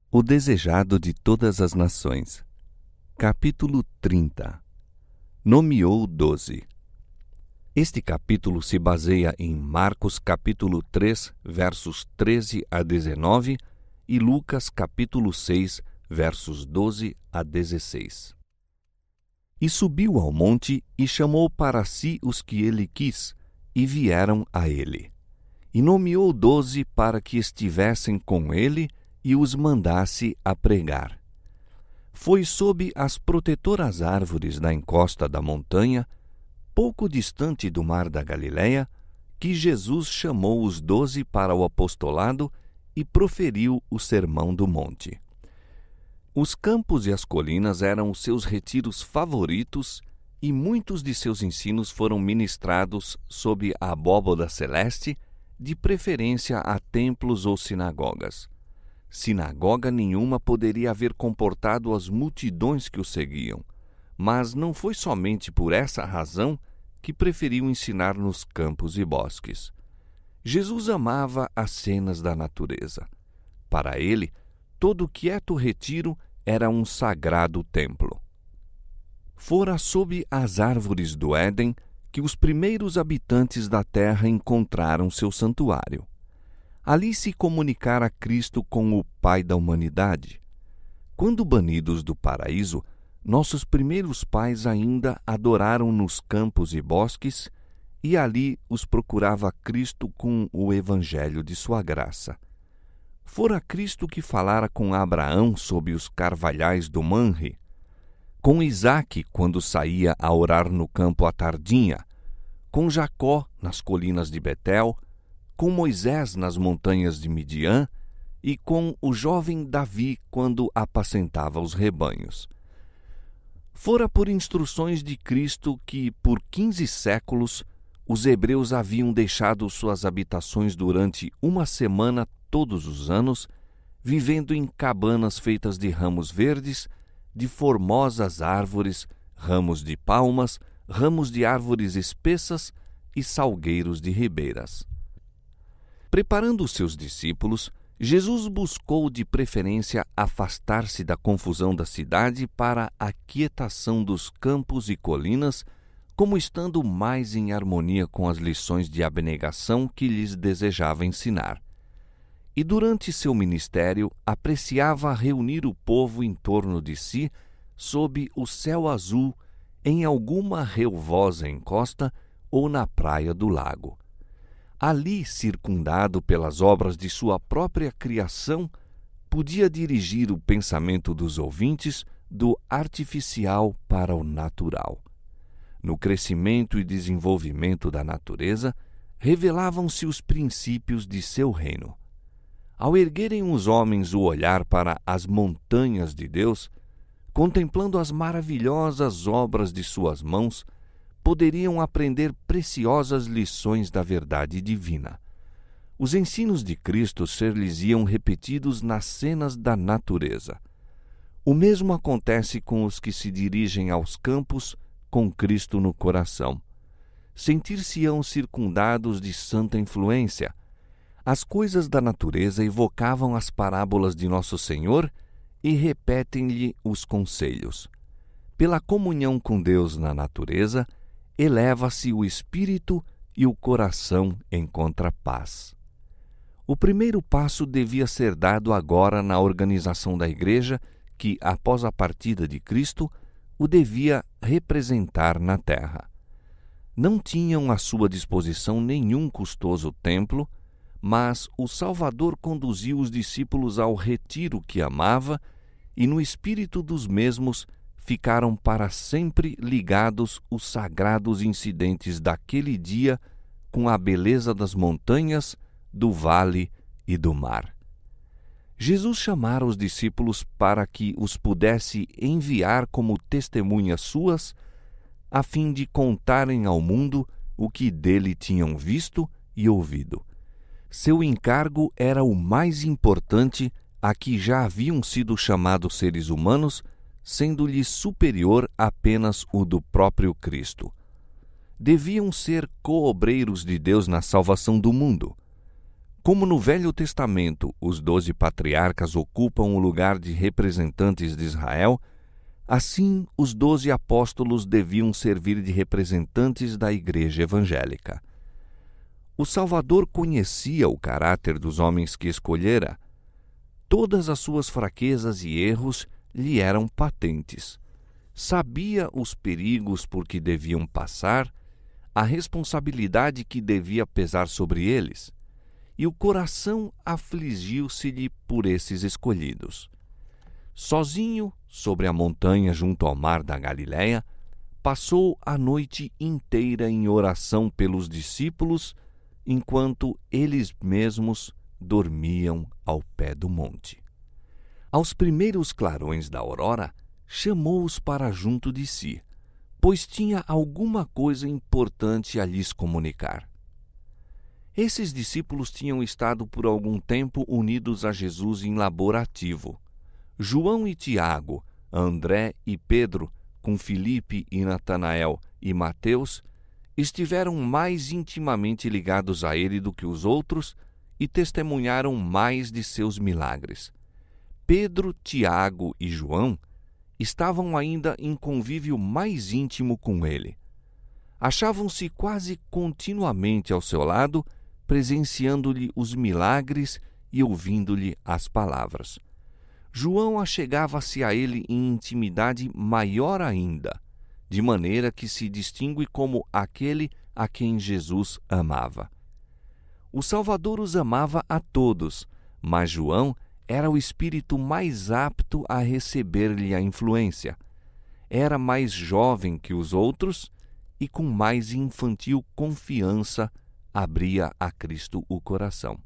O desejado de todas as nações. Capítulo 30. Nomeou 12. Este capítulo se baseia em Marcos capítulo 3, versos 13 a 19 e Lucas capítulo 6, versos 12 a 16. E subiu ao monte e chamou para si os que ele quis, e vieram a ele. E nomeou 12 para que estivessem com ele e os mandasse a pregar. Foi sob as protetoras árvores da encosta da montanha, pouco distante do mar da Galileia, que Jesus chamou os 12 para o apostolado e proferiu o Sermão do Monte. Os campos e as colinas eram os seus retiros favoritos e muitos de seus ensinos foram ministrados sob a abóbada celeste, de preferência a templos ou sinagogas. Sinagoga nenhuma poderia haver comportado as multidões que o seguiam, mas não foi somente por essa razão que preferiu ensinar nos campos e bosques. Jesus amava as cenas da natureza. Para ele, todo quieto retiro era um sagrado templo. Fora sob as árvores do Éden que os primeiros habitantes da terra encontraram seu santuário. Ali se comunicara Cristo com o Pai da humanidade. Quando banidos do paraíso, nossos primeiros pais ainda adoraram nos campos e bosques, e ali os procurava Cristo com o evangelho de sua graça. Fora Cristo que falara com Abraão sob os carvalhais do Manre, com Isaque quando saía a orar no campo à tardinha, com Jacó nas colinas de Betel, com Moisés nas montanhas de Midian e com o jovem Davi quando apacentava os rebanhos. Fora por instruções de Cristo que, por 15 séculos, os hebreus haviam deixado suas habitações durante uma semana todos os anos, vivendo em cabanas feitas de ramos verdes, de formosas árvores, ramos de palmas, ramos de árvores espessas e salgueiros de ribeiras. Preparando os seus discípulos, Jesus buscou de preferência afastar-se da confusão da cidade para a quietação dos campos e colinas, como estando mais em harmonia com as lições de abnegação que lhes desejava ensinar. E durante seu ministério apreciava reunir o povo em torno de si, sob o céu azul, em alguma relvosa encosta ou na praia do lago. Ali, circundado pelas obras de sua própria criação, podia dirigir o pensamento dos ouvintes do artificial para o natural. No crescimento e desenvolvimento da natureza, revelavam-se os princípios de seu reino. Ao erguerem os homens o olhar para as montanhas de Deus, contemplando as maravilhosas obras de suas mãos, poderiam aprender preciosas lições da verdade divina. Os ensinos de Cristo ser-lhes-iam repetidos nas cenas da natureza. O mesmo acontece com os que se dirigem aos campos com Cristo no coração. Sentir-se-ão circundados de santa influência. As coisas da natureza evocavam as parábolas de Nosso Senhor e repetem-lhe os conselhos. Pela comunhão com Deus na natureza, eleva-se o espírito e o coração encontra paz. O primeiro passo devia ser dado agora na organização da igreja que, após a partida de Cristo, o devia representar na terra. Não tinham à sua disposição nenhum custoso templo, mas o Salvador conduziu os discípulos ao retiro que amava e no espírito dos mesmos ficaram para sempre ligados os sagrados incidentes daquele dia com a beleza das montanhas, do vale e do mar. Jesus chamara os discípulos para que os pudesse enviar como testemunhas suas, a fim de contarem ao mundo o que dele tinham visto e ouvido. Seu encargo era o mais importante a que já haviam sido chamados seres humanos, sendo-lhe superior apenas o do próprio Cristo. Deviam ser coobreiros de Deus na salvação do mundo. Como no Velho Testamento os 12 patriarcas ocupam o lugar de representantes de Israel, assim os 12 apóstolos deviam servir de representantes da Igreja Evangélica. O Salvador conhecia o caráter dos homens que escolhera. Todas as suas fraquezas e erros lhe eram patentes. Sabia os perigos por que deviam passar, a responsabilidade que devia pesar sobre eles, e o coração afligiu-se-lhe por esses escolhidos. Sozinho, sobre a montanha junto ao mar da Galiléia, passou a noite inteira em oração pelos discípulos, enquanto eles mesmos dormiam ao pé do monte. Aos primeiros clarões da aurora, chamou-os para junto de si, pois tinha alguma coisa importante a lhes comunicar. Esses discípulos tinham estado por algum tempo unidos a Jesus em labor ativo. João e Tiago, André e Pedro, com Filipe e Natanael e Mateus, estiveram mais intimamente ligados a ele do que os outros e testemunharam mais de seus milagres. Pedro, Tiago e João estavam ainda em convívio mais íntimo com ele. Achavam-se quase continuamente ao seu lado, presenciando-lhe os milagres e ouvindo-lhe as palavras. João achegava-se a ele em intimidade maior ainda, de maneira que se distingue como aquele a quem Jesus amava. O Salvador os amava a todos, mas João era o espírito mais apto a receber-lhe a influência. Era mais jovem que os outros e com mais infantil confiança abria a Cristo o coração.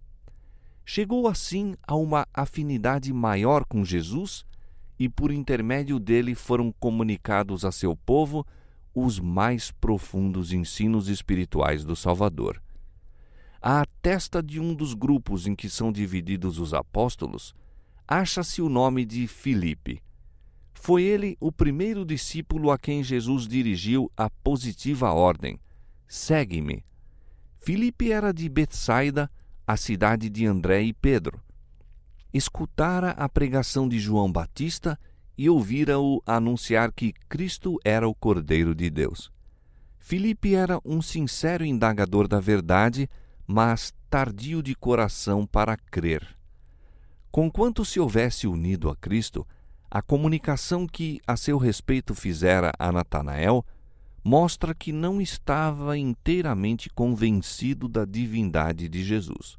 Chegou assim a uma afinidade maior com Jesus e por intermédio dele foram comunicados a seu povo os mais profundos ensinos espirituais do Salvador. À testa de um dos grupos em que são divididos os apóstolos, acha-se o nome de Filipe. Foi ele o primeiro discípulo a quem Jesus dirigiu a positiva ordem: segue-me. Filipe era de Betsaida, a cidade de André e Pedro. Escutara a pregação de João Batista e ouvira-o anunciar que Cristo era o Cordeiro de Deus. Filipe era um sincero indagador da verdade, mas tardio de coração para crer. Conquanto se houvesse unido a Cristo, a comunicação que a seu respeito fizera a Natanael mostra que não estava inteiramente convencido da divindade de Jesus.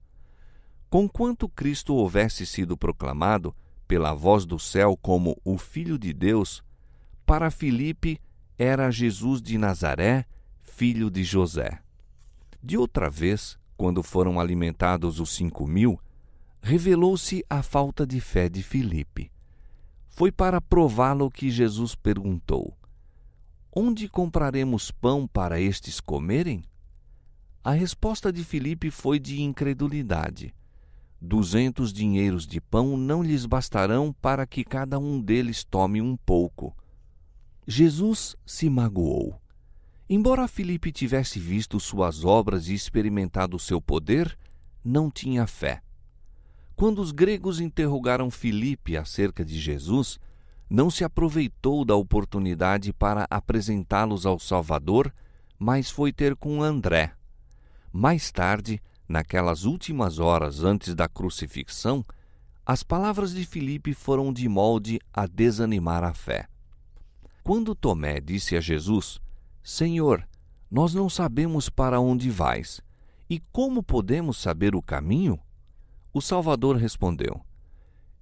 Conquanto Cristo houvesse sido proclamado pela voz do céu como o Filho de Deus, para Filipe era Jesus de Nazaré, filho de José. De outra vez, quando foram alimentados os 5.000, revelou-se a falta de fé de Filipe. Foi para prová-lo que Jesus perguntou: onde compraremos pão para estes comerem? A resposta de Filipe foi de incredulidade. 200 dinheiros de pão não lhes bastarão para que cada um deles tome um pouco. Jesus se magoou. Embora Filipe tivesse visto suas obras e experimentado seu poder, não tinha fé. Quando os gregos interrogaram Filipe acerca de Jesus, não se aproveitou da oportunidade para apresentá-los ao Salvador, mas foi ter com André. Mais tarde, naquelas últimas horas antes da crucifixão, as palavras de Filipe foram de molde a desanimar a fé. Quando Tomé disse a Jesus: Senhor, nós não sabemos para onde vais, e como podemos saber o caminho? O Salvador respondeu: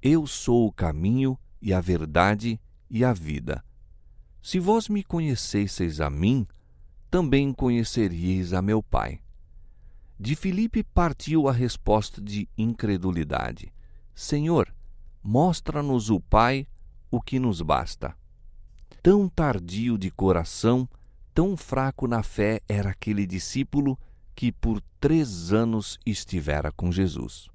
Eu sou o caminho e a verdade e a vida. Se vós me conhecesseis a mim, também conheceríeis a meu Pai. De Filipe partiu a resposta de incredulidade: Senhor, mostra-nos o Pai, o que nos basta. Tão tardio de coração, tão fraco na fé era aquele discípulo que por 3 anos estivera com Jesus.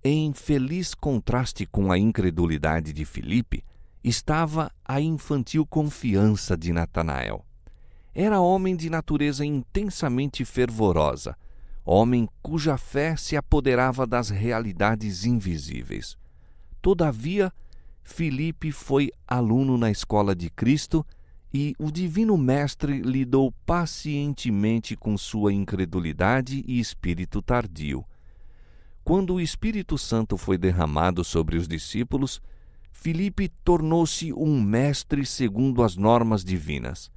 Em feliz contraste com a incredulidade de Filipe, estava a infantil confiança de Natanael. Era homem de natureza intensamente fervorosa, homem cuja fé se apoderava das realidades invisíveis. Todavia, Filipe foi aluno na escola de Cristo e o Divino Mestre lidou pacientemente com sua incredulidade e espírito tardio. Quando o Espírito Santo foi derramado sobre os discípulos, Filipe tornou-se um mestre segundo as normas divinas.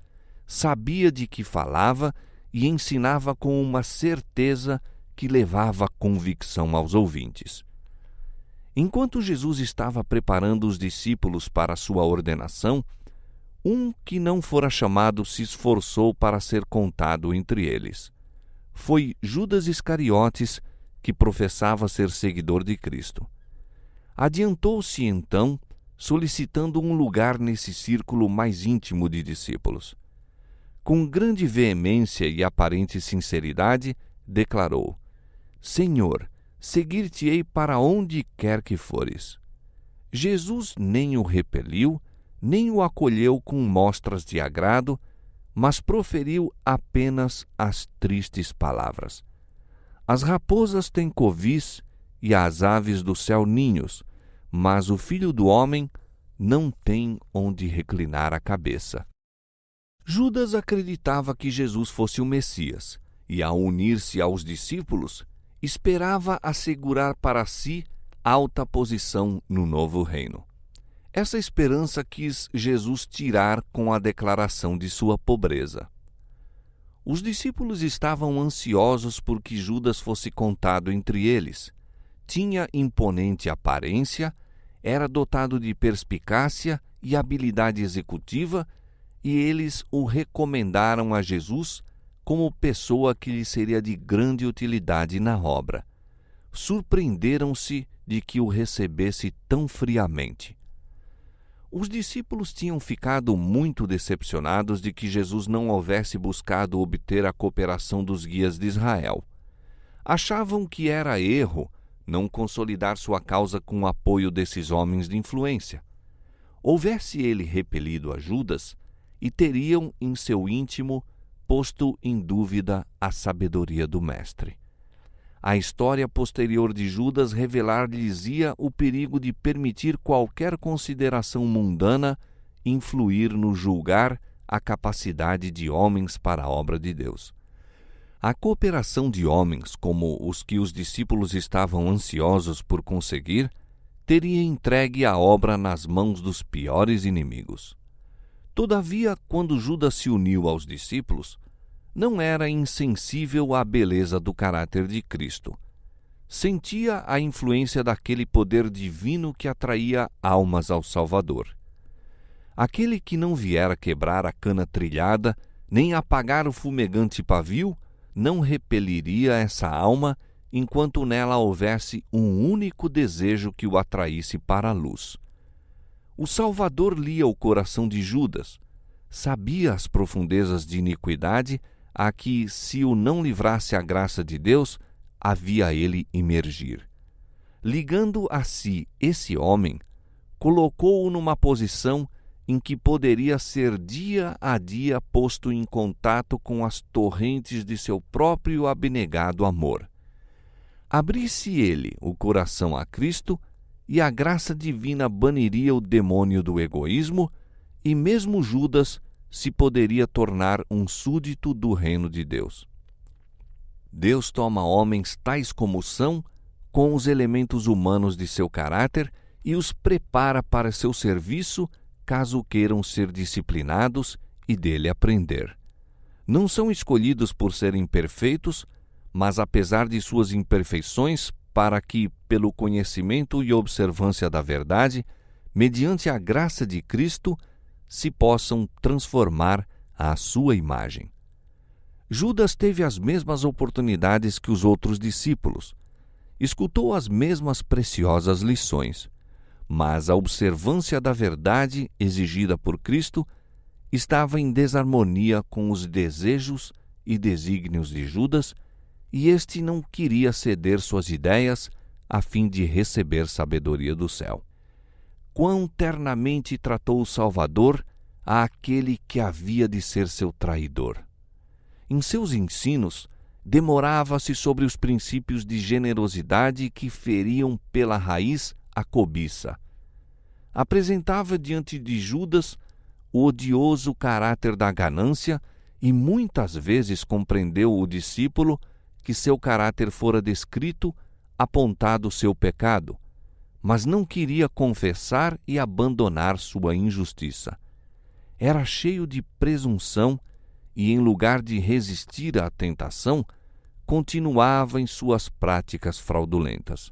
Sabia de que falava e ensinava com uma certeza que levava convicção aos ouvintes. Enquanto Jesus estava preparando os discípulos para sua ordenação, um que não fora chamado se esforçou para ser contado entre eles. Foi Judas Iscariotes, que professava ser seguidor de Cristo. Adiantou-se então, solicitando um lugar nesse círculo mais íntimo de discípulos. Com grande veemência e aparente sinceridade, declarou: Senhor, seguir-te-ei para onde quer que fores. Jesus nem o repeliu, nem o acolheu com mostras de agrado, mas proferiu apenas as tristes palavras: As raposas têm covis e as aves do céu ninhos, mas o Filho do Homem não tem onde reclinar a cabeça. Judas acreditava que Jesus fosse o Messias e, ao unir-se aos discípulos, esperava assegurar para si alta posição no novo reino. Essa esperança quis Jesus tirar com a declaração de sua pobreza. Os discípulos estavam ansiosos por que Judas fosse contado entre eles. Tinha imponente aparência, era dotado de perspicácia e habilidade executiva, e eles o recomendaram a Jesus como pessoa que lhe seria de grande utilidade na obra. Surpreenderam-se de que o recebesse tão friamente. Os discípulos tinham ficado muito decepcionados de que Jesus não houvesse buscado obter a cooperação dos guias de Israel. Achavam que era erro não consolidar sua causa com o apoio desses homens de influência. Houvesse ele repelido a Judas, e teriam em seu íntimo posto em dúvida a sabedoria do Mestre. A história posterior de Judas revelar-lhes-ia o perigo de permitir qualquer consideração mundana influir no julgar a capacidade de homens para a obra de Deus. A cooperação de homens como os que os discípulos estavam ansiosos por conseguir teria entregue a obra nas mãos dos piores inimigos. Todavia, quando Judas se uniu aos discípulos, não era insensível à beleza do caráter de Cristo. Sentia a influência daquele poder divino que atraía almas ao Salvador. Aquele que não viera quebrar a cana trilhada, nem apagar o fumegante pavio, não repeliria essa alma enquanto nela houvesse um único desejo que o atraísse para a luz. O Salvador lia o coração de Judas, sabia as profundezas de iniquidade a que, se o não livrasse a graça de Deus, havia ele imergir. Ligando a si esse homem, colocou-o numa posição em que poderia ser dia a dia posto em contato com as torrentes de seu próprio abnegado amor. Abrisse ele o coração a Cristo, e a graça divina baniria o demônio do egoísmo, e mesmo Judas se poderia tornar um súdito do reino de Deus. Deus toma homens tais como são, com os elementos humanos de seu caráter, e os prepara para seu serviço, caso queiram ser disciplinados e dele aprender. Não são escolhidos por serem perfeitos, mas apesar de suas imperfeições, para que, pelo conhecimento e observância da verdade, mediante a graça de Cristo, se possam transformar à sua imagem. Judas teve as mesmas oportunidades que os outros discípulos, escutou as mesmas preciosas lições, mas a observância da verdade exigida por Cristo estava em desarmonia com os desejos e desígnios de Judas, e este não queria ceder suas ideias a fim de receber sabedoria do céu. Quão ternamente tratou o Salvador àquele que havia de ser seu traidor. Em seus ensinos, demorava-se sobre os princípios de generosidade que feriam pela raiz a cobiça. Apresentava diante de Judas o odioso caráter da ganância e muitas vezes compreendeu o discípulo que seu caráter fora descrito, apontado seu pecado, mas não queria confessar e abandonar sua injustiça. Era cheio de presunção e, em lugar de resistir à tentação, continuava em suas práticas fraudulentas.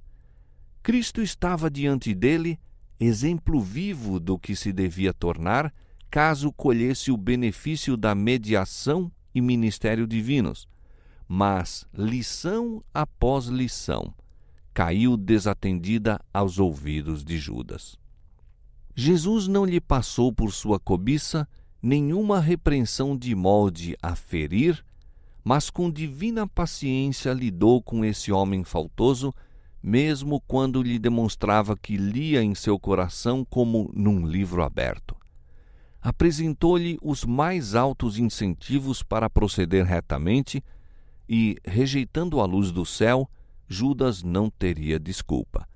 Cristo estava diante dele, exemplo vivo do que se devia tornar caso colhesse o benefício da mediação e ministério divinos. Mas, lição após lição, caiu desatendida aos ouvidos de Judas. Jesus não lhe passou por sua cobiça nenhuma repreensão de molde a ferir, mas com divina paciência lidou com esse homem faltoso, mesmo quando lhe demonstrava que lia em seu coração como num livro aberto. Apresentou-lhe os mais altos incentivos para proceder retamente e, rejeitando a luz do céu, Judas não teria desculpa.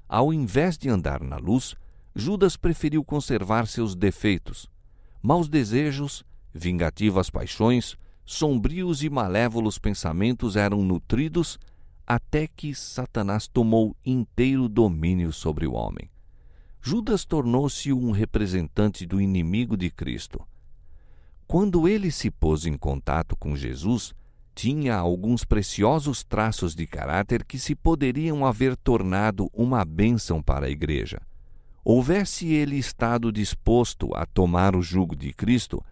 Ao invés de andar na luz, Judas preferiu conservar seus defeitos. Maus desejos, vingativas paixões, sombrios e malévolos pensamentos eram nutridos até que Satanás tomou inteiro domínio sobre o homem. Judas tornou-se um representante do inimigo de Cristo. Quando ele se pôs em contato com Jesus, tinha alguns preciosos traços de caráter que se poderiam haver tornado uma bênção para a igreja. Houvesse ele estado disposto a tomar o jugo de Cristo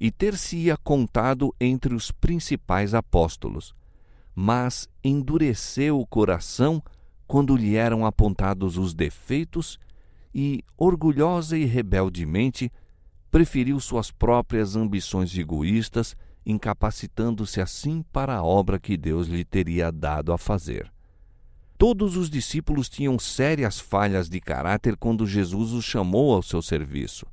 e ter-se-ia contado entre os principais apóstolos, mas endureceu o coração quando lhe eram apontados os defeitos e, orgulhosa e rebeldemente, preferiu suas próprias ambições egoístas, incapacitando-se assim para a obra que Deus lhe teria dado a fazer. Todos os discípulos tinham sérias falhas de caráter quando Jesus os chamou ao seu serviço.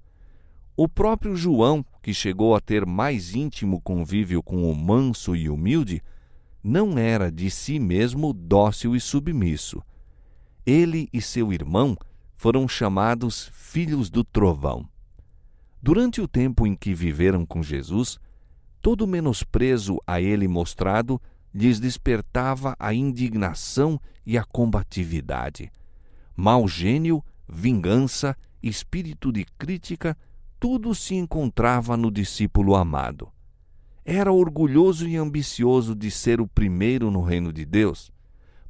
O próprio João, que chegou a ter mais íntimo convívio com o manso e humilde, não era de si mesmo dócil e submisso. Ele e seu irmão foram chamados filhos do trovão. Durante o tempo em que viveram com Jesus, todo menosprezo a ele mostrado lhes despertava a indignação e a combatividade. Mau gênio, vingança, espírito de crítica, tudo se encontrava no discípulo amado. Era orgulhoso e ambicioso de ser o primeiro no reino de Deus,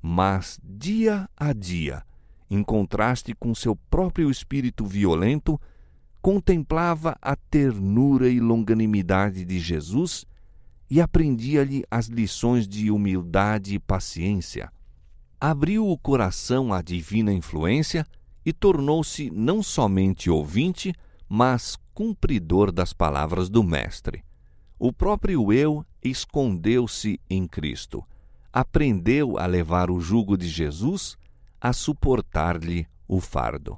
mas dia a dia, em contraste com seu próprio espírito violento, contemplava a ternura e longanimidade de Jesus e aprendia-lhe as lições de humildade e paciência. Abriu o coração à divina influência e tornou-se não somente ouvinte, mas cumpridor das palavras do Mestre. O próprio eu escondeu-se em Cristo, aprendeu a levar o jugo de Jesus, a suportar-lhe o fardo.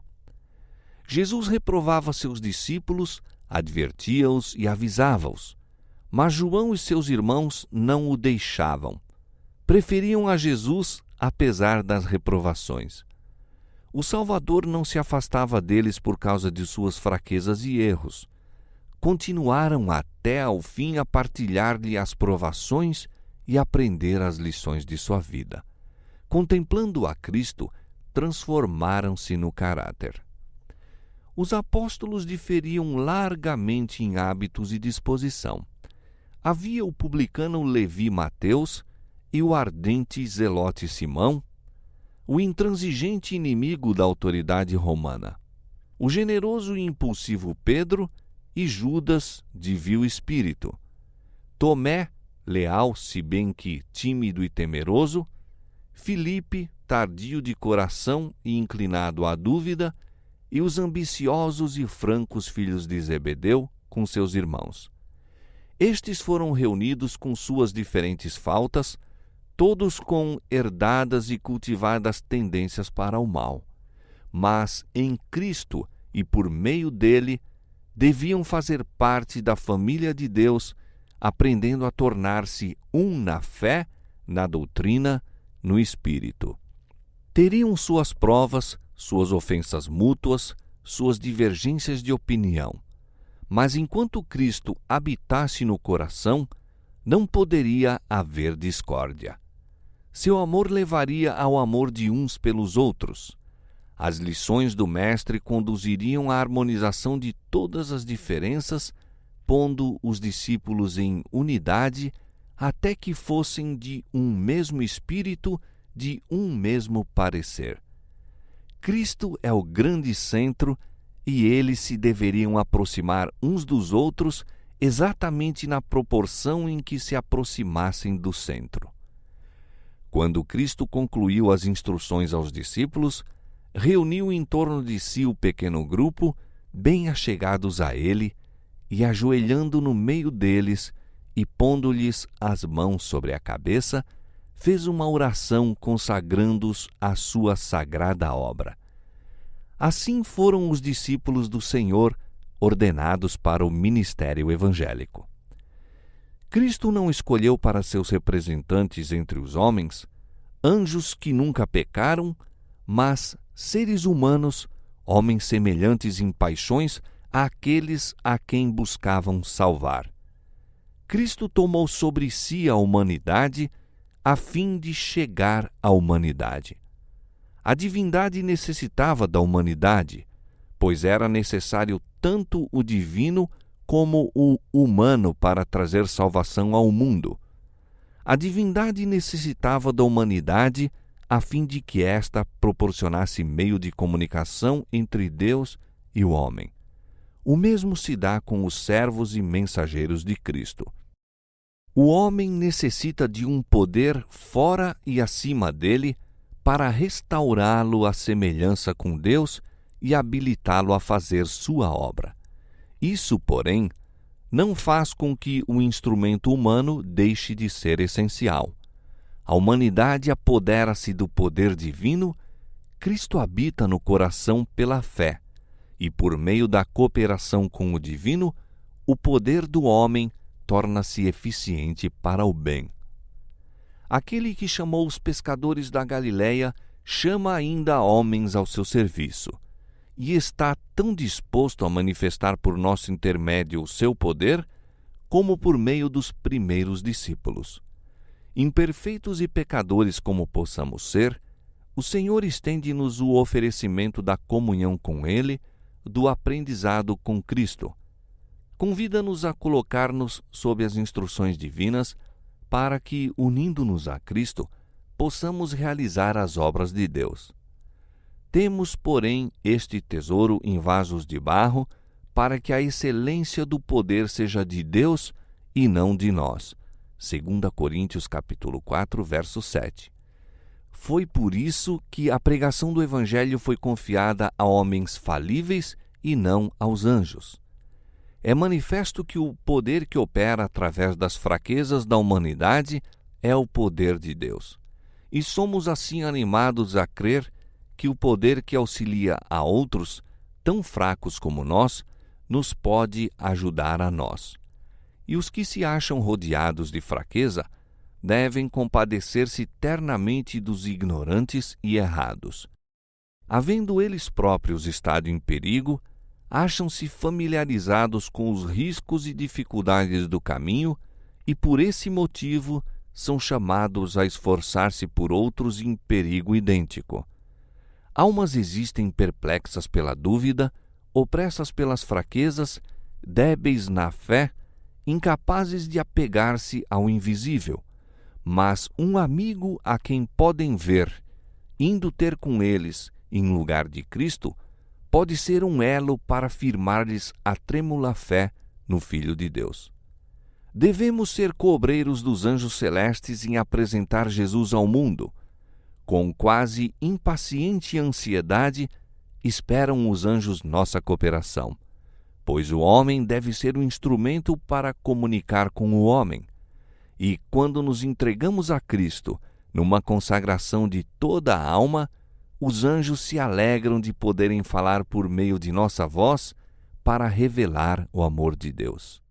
Jesus reprovava seus discípulos, advertia-os e avisava-os, mas João e seus irmãos não o deixavam. Preferiam a Jesus apesar das reprovações. O Salvador não se afastava deles por causa de suas fraquezas e erros. Continuaram até ao fim a partilhar-lhe as provações e aprender as lições de sua vida. Contemplando a Cristo, transformaram-se no caráter. Os apóstolos diferiam largamente em hábitos e disposição. Havia o publicano Levi Mateus e o ardente zelote Simão, o intransigente inimigo da autoridade romana, o generoso e impulsivo Pedro e Judas de vil espírito, Tomé, leal se bem que tímido e temeroso, Filipe, tardio de coração e inclinado à dúvida, e os ambiciosos e francos filhos de Zebedeu com seus irmãos. Estes foram reunidos com suas diferentes faltas, todos com herdadas e cultivadas tendências para o mal. Mas em Cristo e por meio dele, deviam fazer parte da família de Deus, aprendendo a tornar-se um na fé, na doutrina, no espírito. Teriam suas provas, suas ofensas mútuas, suas divergências de opinião. Mas enquanto Cristo habitasse no coração, não poderia haver discórdia. Seu amor levaria ao amor de uns pelos outros. As lições do Mestre conduziriam à harmonização de todas as diferenças, pondo os discípulos em unidade, até que fossem de um mesmo espírito, de um mesmo parecer. Cristo é o grande centro e eles se deveriam aproximar uns dos outros exatamente na proporção em que se aproximassem do centro. Quando Cristo concluiu as instruções aos discípulos, reuniu em torno de si o pequeno grupo, bem achegados a ele, e ajoelhando no meio deles e pondo-lhes as mãos sobre a cabeça, fez uma oração consagrando-os à sua sagrada obra. Assim foram os discípulos do Senhor ordenados para o ministério evangélico. Cristo não escolheu para seus representantes entre os homens anjos que nunca pecaram, mas seres humanos, homens semelhantes em paixões àqueles a quem buscavam salvar. Cristo tomou sobre si a humanidade a fim de chegar à humanidade. A divindade necessitava da humanidade, pois era necessário tanto o divino como o humano para trazer salvação ao mundo. A divindade necessitava da humanidade a fim de que esta proporcionasse meio de comunicação entre Deus e o homem. O mesmo se dá com os servos e mensageiros de Cristo. O homem necessita de um poder fora e acima dele para restaurá-lo à semelhança com Deus e habilitá-lo a fazer sua obra. Isso, porém, não faz com que o instrumento humano deixe de ser essencial. A humanidade apodera-se do poder divino, Cristo habita no coração pela fé, e por meio da cooperação com o divino, o poder do homem torna-se eficiente para o bem. Aquele que chamou os pescadores da Galileia chama ainda homens ao seu serviço, e está tão disposto a manifestar por nosso intermédio o seu poder, como por meio dos primeiros discípulos. Imperfeitos e pecadores como possamos ser, o Senhor estende-nos o oferecimento da comunhão com Ele, do aprendizado com Cristo. Convida-nos a colocar-nos sob as instruções divinas, para que, unindo-nos a Cristo, possamos realizar as obras de Deus. Temos, porém, este tesouro em vasos de barro, para que a excelência do poder seja de Deus e não de nós. 2 Coríntios capítulo 4, verso 7. Foi por isso que a pregação do Evangelho foi confiada a homens falíveis e não aos anjos. É manifesto que o poder que opera através das fraquezas da humanidade é o poder de Deus. E somos assim animados a crer que o poder que auxilia a outros, tão fracos como nós, nos pode ajudar a nós. E os que se acham rodeados de fraqueza devem compadecer-se ternamente dos ignorantes e errados. Havendo eles próprios estado em perigo, acham-se familiarizados com os riscos e dificuldades do caminho e, por esse motivo, são chamados a esforçar-se por outros em perigo idêntico. Almas existem perplexas pela dúvida, opressas pelas fraquezas, débeis na fé, incapazes de apegar-se ao invisível, mas um amigo a quem podem ver, indo ter com eles em lugar de Cristo, pode ser um elo para firmar-lhes a trêmula fé no Filho de Deus. Devemos ser coobreiros dos anjos celestes em apresentar Jesus ao mundo. Com quase impaciente ansiedade, esperam os anjos nossa cooperação, pois o homem deve ser um instrumento para comunicar com o homem. E quando nos entregamos a Cristo, numa consagração de toda a alma, os anjos se alegram de poderem falar por meio de nossa voz para revelar o amor de Deus.